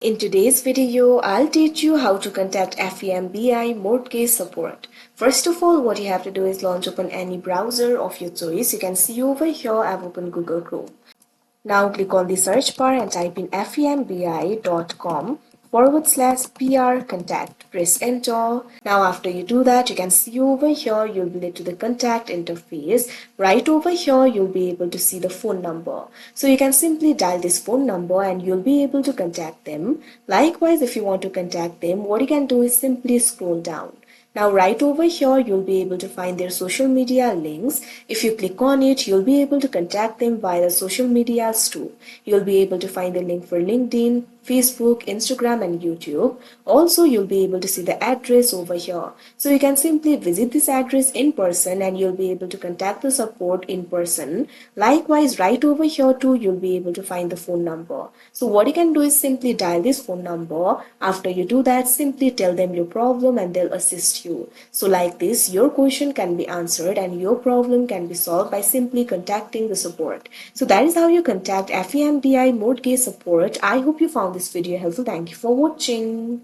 In today's video, I'll teach you how to contact FEMBi mortgage support. First of all, what you have to do is launch open any browser of your choice. You can see over here I've opened Google Chrome. Now click on the search bar and type in fembi.com/PR contact. Press enter. Now after you do that, you can see over here you'll be led to the contact interface. Right over here you'll be able to see the phone number. So you can simply dial this phone number and you'll be able to contact them. Likewise, if you want to contact them, what you can do is simply scroll down. Now right over here you'll be able to find their social media links. If you click on it, you'll be able to contact them via the social medias too. You'll be able to find the link for LinkedIn, Facebook, Instagram and YouTube. Also, you'll be able to see the address over here. So you can simply visit this address in person and you'll be able to contact the support in person. Likewise, right over here too, you'll be able to find the phone number. So what you can do is simply dial this phone number. After you do that, simply tell them your problem and they'll assist you. So like this, your question can be answered and your problem can be solved by simply contacting the support. So that is how you contact FEMBi mortgage support. I hope you found this video helpful. Thank you for watching.